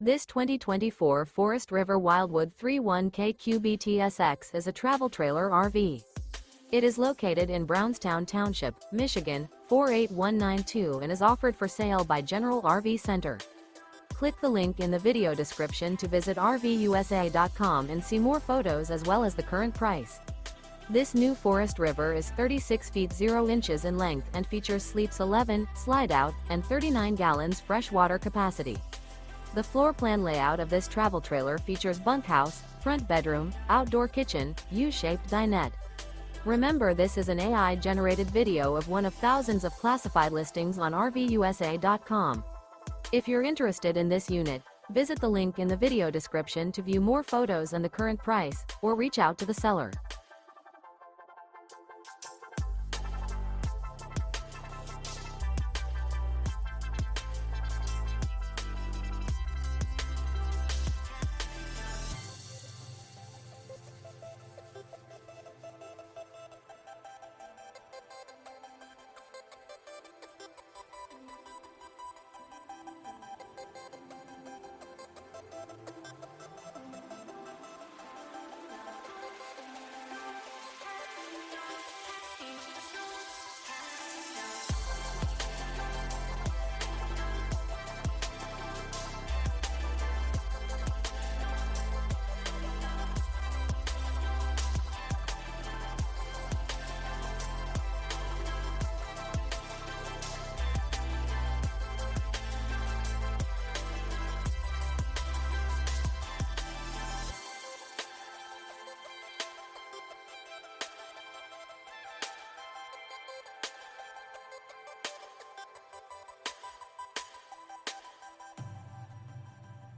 This 2024 Forest River Wildwood 31KQBTSX is a travel trailer RV. It is located in Brownstown Township, Michigan, 48192 and is offered for sale by General RV Center. Click the link in the video description to visit RVUSA.com and see more photos as well as the current price. This new Forest River is 36 feet 0 inches in length and features sleeps 11, slide-out, and 39 gallons fresh water capacity. The floor plan layout of this travel trailer features bunkhouse, front bedroom, outdoor kitchen, U-shaped dinette. Remember, this is an AI-generated video of one of thousands of classified listings on RVUSA.com. If you're interested in this unit, visit the link in the video description to view more photos and the current price, or reach out to the seller.